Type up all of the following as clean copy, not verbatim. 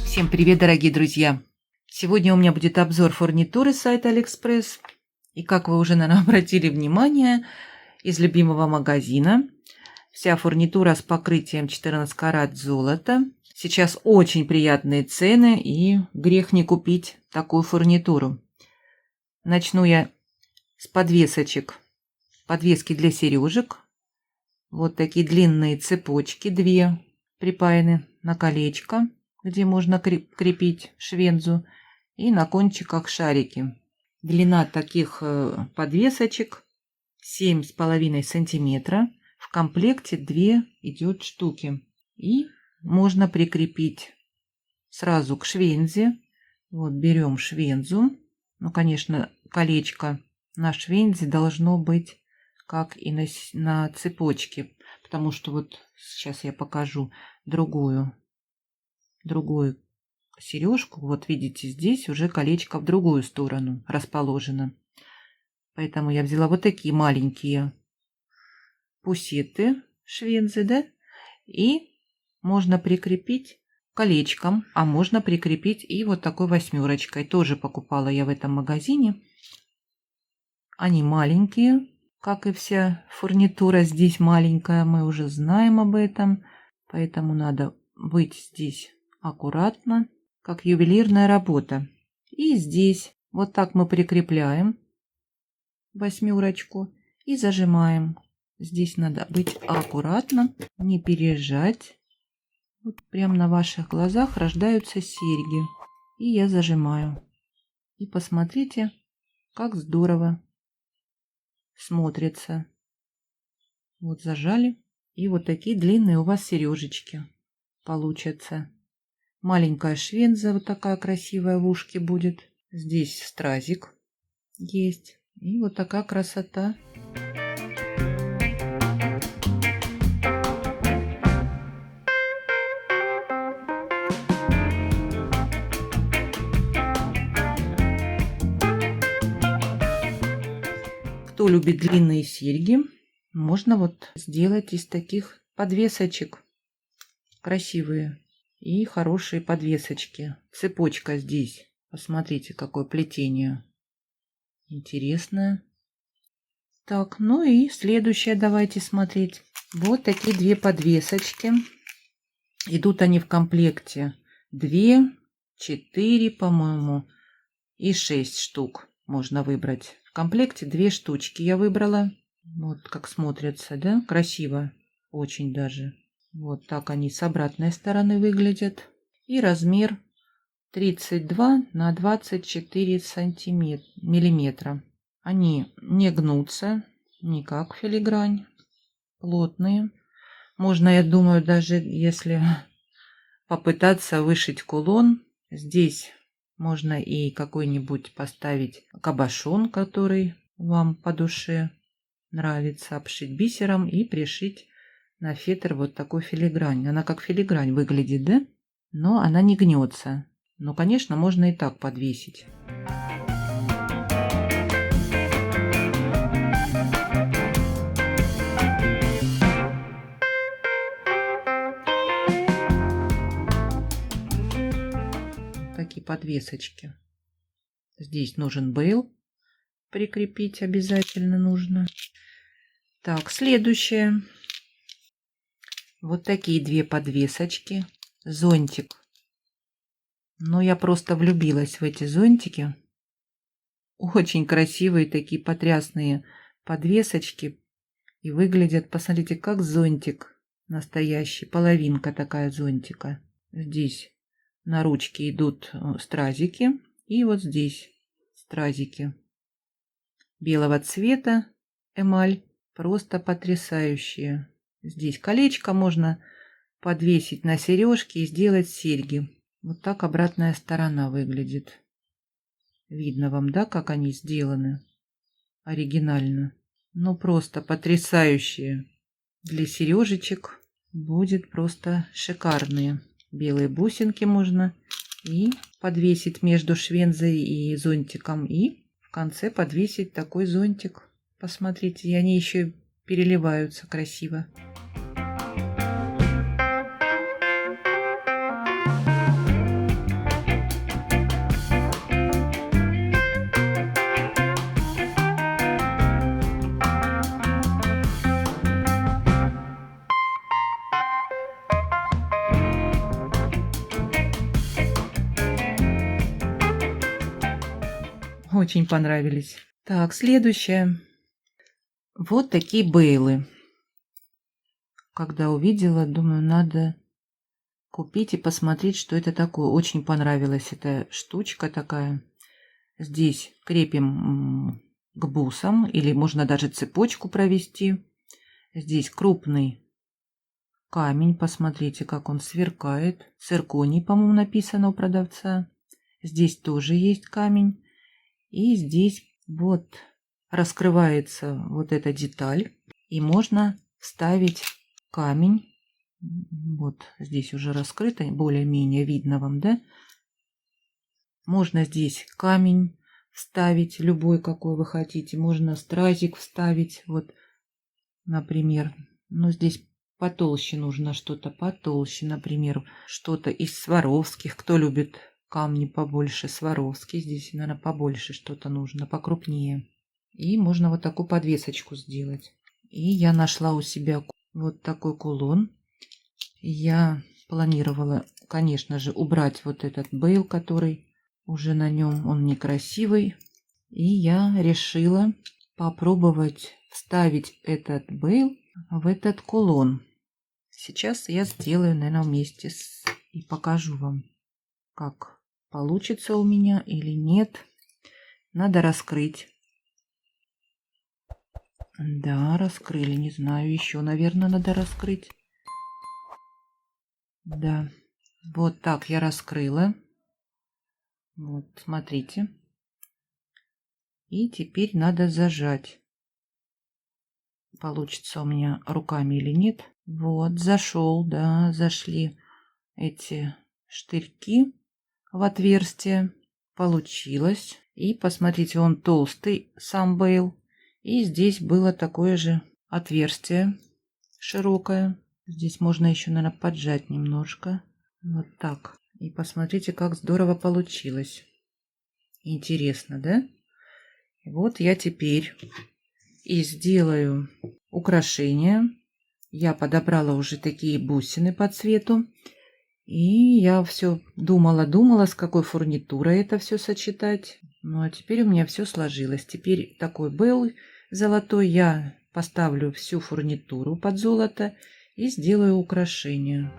Всем привет, дорогие друзья! Сегодня у меня будет обзор фурнитуры с сайта AliExpress. И как вы уже, наверное, обратили внимание, из любимого магазина. Вся фурнитура с покрытием 14 карат золота. Сейчас очень приятные цены, и грех не купить такую фурнитуру. Начну я с подвесочек. Подвески для сережек. Вот такие длинные цепочки, две припаяны на колечко, где можно крепить швензу, и на кончиках шарики. Длина таких подвесочек 7,5 сантиметра. В комплекте 2 идет штуки. И можно прикрепить сразу к швензе. Вот берем швензу. Ну, конечно, колечко на швензе должно быть как и на цепочке. Потому что вот сейчас я покажу другую сережку. Вот видите, здесь уже колечко в другую сторону расположено. Поэтому я взяла вот такие маленькие пусеты швензы, да, и можно прикрепить колечком, а можно прикрепить и вот такой восьмерочкой. Тоже покупала я в этом магазине. Они маленькие, как и вся фурнитура здесь маленькая, мы уже знаем об этом, поэтому надо быть здесь аккуратно, как ювелирная работа. И здесь вот так мы прикрепляем восьмерочку и зажимаем. Здесь надо быть аккуратно, не пережать. Вот прямо на ваших глазах рождаются серьги. И я зажимаю. И посмотрите, как здорово смотрится. Вот зажали. И вот такие длинные у вас сережечки получатся. Маленькая швенза вот такая красивая в ушке будет. Здесь стразик есть. И вот такая красота. Кто любит длинные серьги, можно вот сделать из таких подвесочек. Красивые и хорошие подвесочки. Цепочка здесь. Посмотрите, какое плетение. Интересное. Так, ну и следующее давайте смотреть. Вот такие две подвесочки. Идут они в комплекте 2, 4, по-моему, и 6 штук можно выбрать. В комплекте 2 штучки я выбрала. Вот как смотрятся, да? Красиво. Очень даже. Вот так они с обратной стороны выглядят. И размер 32 на 24 миллиметра. Они не гнутся, не как филигрань. Плотные. Можно, я думаю, даже если попытаться вышить кулон, здесь можно и какой-нибудь поставить кабошон, который вам по душе нравится, обшить бисером и пришить на фетр вот такой филигрань. Она как филигрань выглядит, да? Но она не гнется. Но, конечно, можно и так подвесить. Такие подвесочки. Здесь нужен бейл. Прикрепить обязательно нужно. Так, следующее. Вот такие две подвесочки. Зонтик. Но я просто влюбилась в эти зонтики. Очень красивые такие потрясные подвесочки. И выглядят, посмотрите, как зонтик настоящий. Половинка такая зонтика. Здесь на ручке идут стразики. И вот здесь стразики. Белого цвета эмаль. Просто потрясающие. Здесь колечко можно подвесить на сережки и сделать серьги. Вот так обратная сторона выглядит. Видно вам, да, как они сделаны? Оригинально. Ну, просто потрясающие. Для сережечек будет просто шикарные. Белые бусинки можно и подвесить между швензой и зонтиком. И в конце подвесить такой зонтик. Посмотрите, и они еще переливаются красиво. Очень понравились. Так, следующее. Вот такие бейлы. Когда увидела, думаю, надо купить и посмотреть, что это такое. Очень понравилась эта штучка такая. Здесь крепим к бусам, или можно даже цепочку провести. Здесь крупный камень. Посмотрите, как он сверкает. Цирконий, по-моему, написано у продавца. Здесь тоже есть камень. И здесь вот раскрывается вот эта деталь. И можно вставить камень. Вот здесь уже раскрыто, более-менее видно вам, да? Можно здесь камень вставить, любой, какой вы хотите. Можно стразик вставить, вот, например. Но здесь потолще нужно, что-то потолще, например. Что-то из Сваровских. Кто любит камни побольше, Сваровский. Здесь, наверное, побольше что-то нужно, покрупнее. И можно вот такую подвесочку сделать. И я нашла у себя вот такой кулон. Я планировала, конечно же, убрать вот этот бейл, который уже на нем, он некрасивый. И я решила попробовать вставить этот бейл в этот кулон. Сейчас я сделаю, наверное, вместе и покажу вам, как получится у меня или нет. Надо раскрыть. Да, раскрыли. Не знаю, еще, наверное, надо раскрыть. Да, вот так я раскрыла. Вот, смотрите. И теперь надо зажать. Получится у меня руками или нет. Вот, зашел, да, зашли эти штырьки в отверстие. Получилось. И посмотрите, он толстый, сам бейл. И здесь было такое же отверстие широкое. Здесь можно еще, наверное, поджать немножко. Вот так. И посмотрите, как здорово получилось. Интересно, да? И вот я теперь и сделаю украшения. Я подобрала уже такие бусины по цвету. И я все думала, с какой фурнитурой это все сочетать. Ну, а теперь у меня все сложилось. Теперь такой бейл золотой. Я поставлю всю фурнитуру под золото и сделаю украшения.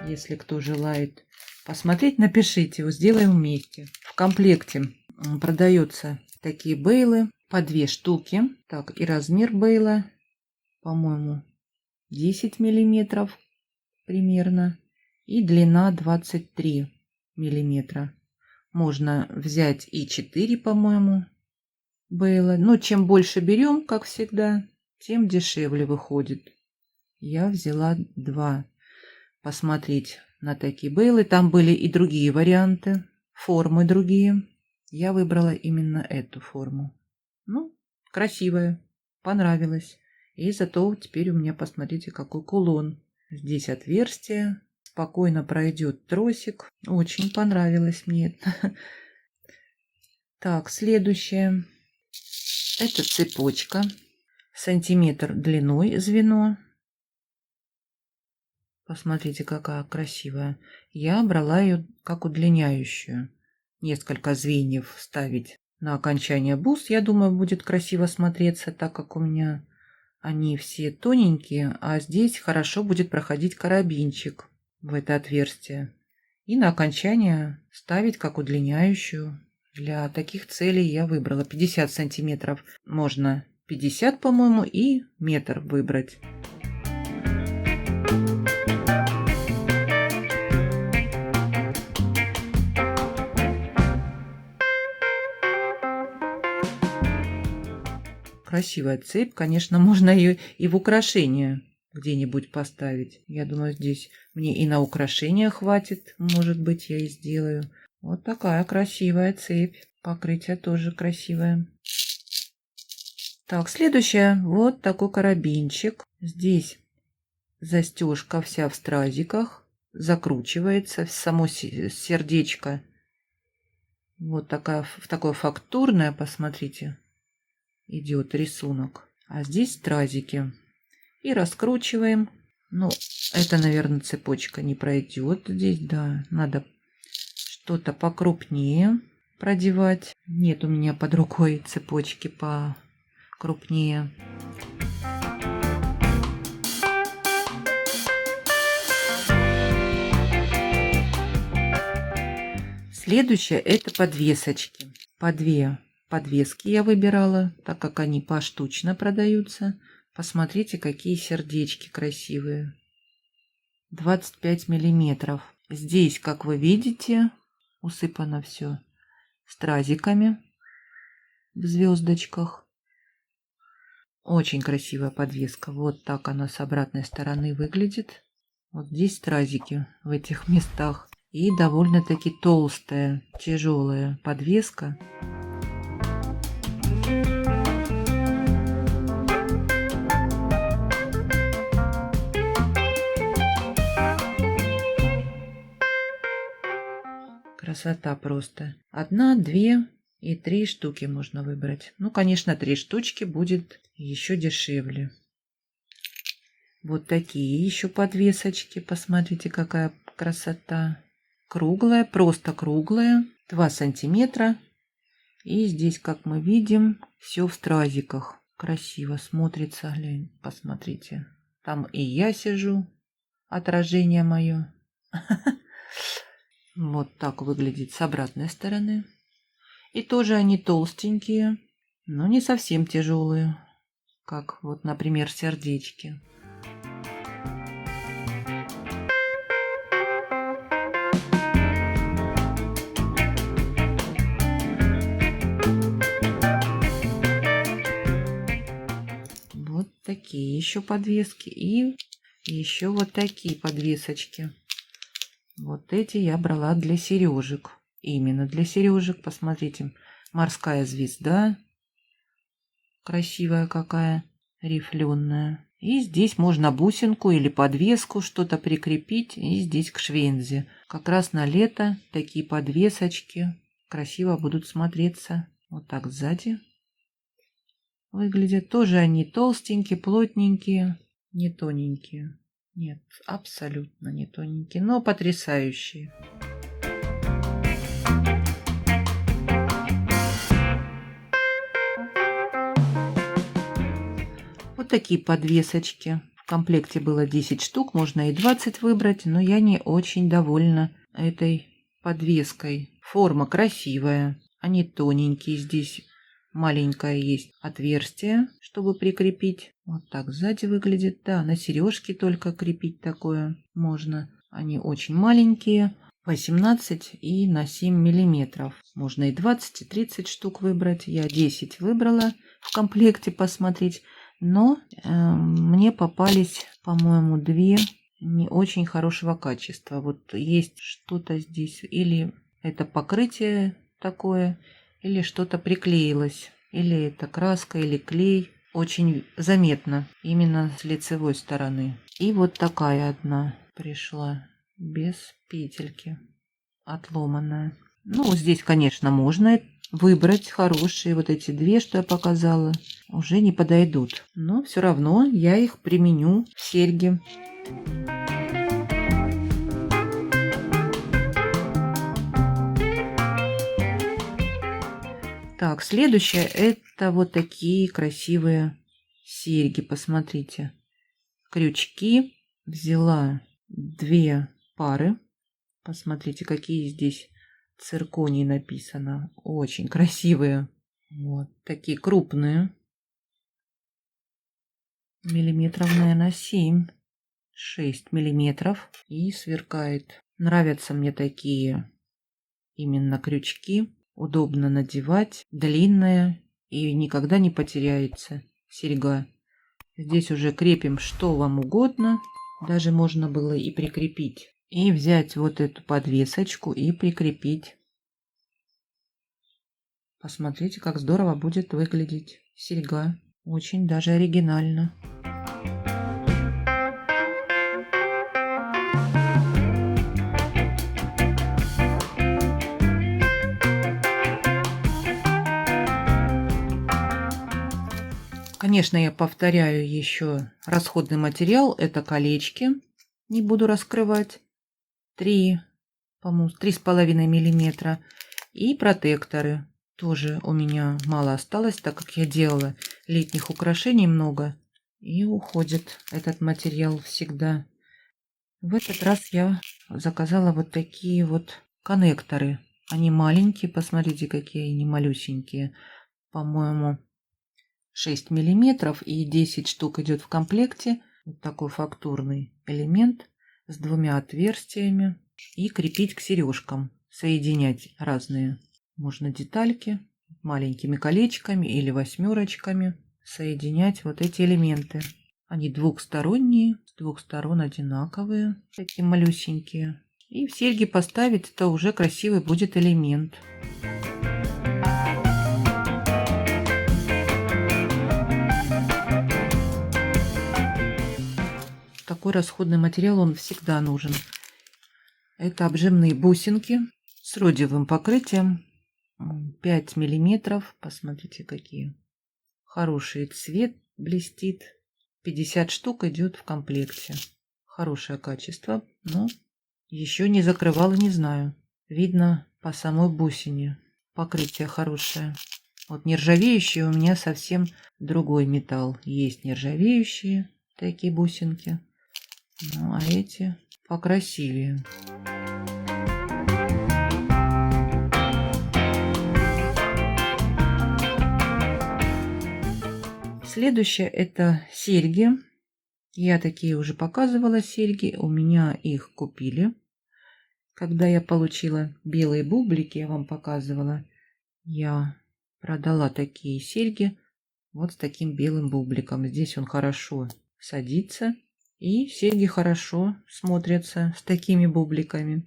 Если кто желает посмотреть, напишите, сделаем вместе. В комплекте продаются такие бейлы по 2 штуки. Так, и размер бейла, по-моему, 10 миллиметров примерно. И длина 23 миллиметра. Можно взять и 4, по-моему, бейла. Но чем больше берем, как всегда, тем дешевле выходит. Я взяла 2. Посмотреть на такие бейлы. Там были и другие варианты, формы другие. Я выбрала именно эту форму. Ну, красивая, понравилась. И зато теперь у меня, посмотрите, какой кулон. Здесь отверстие, спокойно пройдет тросик. Очень понравилось мне это. Так, следующее. Это цепочка. Сантиметр длиной звено. Посмотрите, какая красивая. Я брала ее как удлиняющую. Несколько звеньев вставить на окончание бус. Я думаю, будет красиво смотреться, так как у меня они все тоненькие. А здесь хорошо будет проходить карабинчик в это отверстие. И на окончание ставить как удлиняющую. Для таких целей я выбрала 50 сантиметров. Можно 50, по-моему, и метр выбрать. Красивая цепь. Конечно, можно ее и в украшение где-нибудь поставить. Я думаю, здесь мне и на украшения хватит. Может быть, я и сделаю. Вот такая красивая цепь. Покрытие тоже красивое. Так, следующее. Вот такой карабинчик. Здесь застежка вся в стразиках. Закручивается в само сердечко. Вот такое фактурное, посмотрите, идет рисунок. А здесь стразики. И раскручиваем. Ну, это, наверное, цепочка не пройдет здесь, да. Надо что-то покрупнее продевать. Нет у меня под рукой цепочки покрупнее. Следующее это подвесочки. По 2 подвески я выбирала, так как они поштучно продаются. Посмотрите, какие сердечки красивые. 25 миллиметров. Здесь, как вы видите, усыпано все стразиками в звездочках. Очень красивая подвеска. Вот так она с обратной стороны выглядит. Вот здесь стразики в этих местах. И довольно-таки толстая, тяжелая подвеска. Красота просто. 1, 2 и 3 штуки можно выбрать. Ну, конечно, 3 штучки будет еще дешевле. Вот такие еще подвесочки. Посмотрите, какая красота. Круглая, просто круглая. 2 сантиметра. И здесь, как мы видим, все в стразиках. Красиво смотрится. Глянь, посмотрите. Там и я сижу. Отражение мое. Вот так выглядит с обратной стороны. И тоже они толстенькие, но не совсем тяжелые, как вот, например, сердечки. Вот такие еще подвески и еще вот такие подвесочки. Вот эти я брала для сережек. Именно для сережек. Посмотрите, морская звезда. Красивая какая, рифленая. И здесь можно бусинку или подвеску что-то прикрепить. И здесь к швензе. Как раз на лето такие подвесочки красиво будут смотреться. Вот так сзади выглядят. Тоже они толстенькие, плотненькие, не тоненькие. Нет, абсолютно не тоненькие, но потрясающие. Вот такие подвесочки. В комплекте было 10 штук, можно и 20 выбрать, но я не очень довольна этой подвеской. Форма красивая, они тоненькие, здесь маленькое есть отверстие, чтобы прикрепить. Вот так сзади выглядит. Да, на сережки только крепить такое можно. Они очень маленькие. 18 и на 7 миллиметров. Можно и 20, и 30 штук выбрать. Я 10 выбрала в комплекте посмотреть. Но мне попались, по-моему, 2 не очень хорошего качества. Вот есть что-то здесь. Или это покрытие такое, или что-то приклеилось. Или это краска, или клей. Очень заметно именно с лицевой стороны. И вот такая одна пришла без петельки, отломанная. Ну, здесь, конечно, можно выбрать хорошие. Вот эти 2, что я показала, уже не подойдут. Но все равно я их применю в серьги. Так, следующее это вот такие красивые серьги. Посмотрите. Крючки. Взяла 2 пары. Посмотрите, какие здесь цирконий написано. Очень красивые. Вот такие крупные. Миллиметров, наверное, 7. 6 миллиметров. И сверкает. Нравятся мне такие именно крючки. Удобно надевать. Длинная и никогда не потеряется серьга. Здесь уже крепим что вам угодно. Даже можно было и прикрепить. И взять вот эту подвесочку и прикрепить. Посмотрите, как здорово будет выглядеть серьга. Очень даже оригинально. Конечно, я повторяю еще расходный материал. Это колечки. Не буду раскрывать. 3, по-моему, 3,5 миллиметра. И протекторы. Тоже у меня мало осталось, так как я делала летних украшений много. И уходит этот материал всегда. В этот раз я заказала вот такие вот коннекторы. Они маленькие. Посмотрите, какие они малюсенькие. По-моему, 6 миллиметров и 10 штук идет в комплекте. Вот такой фактурный элемент с 2 отверстиями. И крепить к сережкам. Соединять разные. Можно детальки маленькими колечками или 8-очками. Соединять вот эти элементы. Они двухсторонние, с двух сторон одинаковые. Такие малюсенькие. И в серьги поставить, это уже красивый будет элемент. Такой расходный материал, он всегда нужен. Это обжимные бусинки с родиевым покрытием. 5 миллиметров. Посмотрите, какие. Хороший цвет блестит. 50 штук идет в комплекте. Хорошее качество. Но еще не закрывала, не знаю. Видно по самой бусине. Покрытие хорошее. Вот нержавеющие у меня совсем другой металл. Есть нержавеющие такие бусинки. Ну, а эти покрасивее. Следующее это серьги. Я такие уже показывала серьги. У меня их купили. Когда я получила белые бублики, я вам показывала. Я продала такие серьги вот с таким белым бубликом. Здесь он хорошо садится. И серьги хорошо смотрятся с такими бубликами.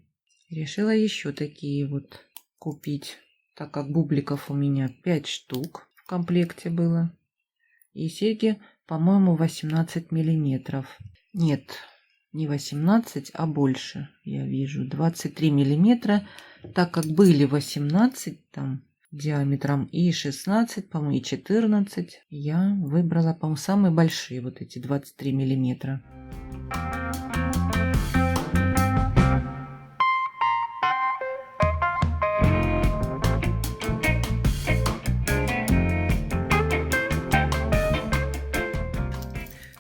Решила еще такие вот купить, так как бубликов у меня 5 штук в комплекте было. И серьги, по-моему, 18 миллиметров. Нет, не 18, а больше, я вижу. 23 миллиметра, так как были 18 там диаметром и 16, по-моему, и 14. Я выбрала, по-моему, самые большие, вот эти 23 миллиметра.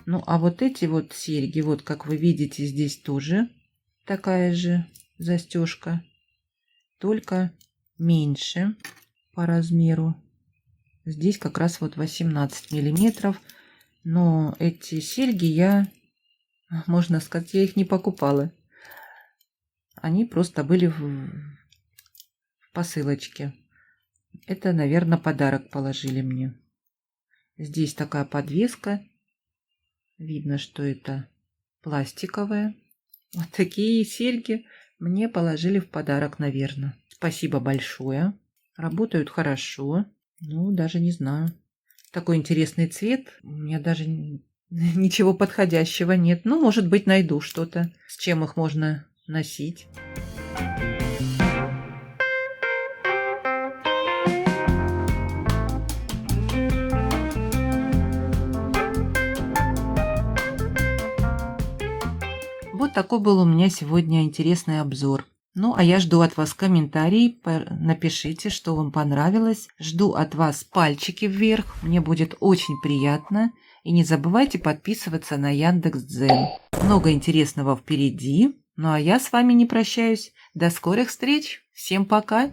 Ну, а вот эти вот серьги, вот как вы видите, здесь тоже такая же застежка, только меньше по размеру. Здесь как раз вот 18 миллиметров. Но эти серьги я, можно сказать, я их не покупала. Они просто были в посылочке. Это, наверное, подарок положили мне. Здесь такая подвеска. Видно, что это пластиковая. Вот такие серьги мне положили в подарок, наверное. Спасибо большое. Работают хорошо. Ну, даже не знаю. Такой интересный цвет. У меня даже ничего подходящего нет. Ну, может быть, найду что-то, с чем их можно носить. Вот такой был у меня сегодня интересный обзор. Ну, а я жду от вас комментарий. Напишите, что вам понравилось. Жду от вас пальчики вверх. Мне будет очень приятно. И не забывайте подписываться на Яндекс.Дзен. Много интересного впереди. Ну, а я с вами не прощаюсь. До скорых встреч. Всем пока.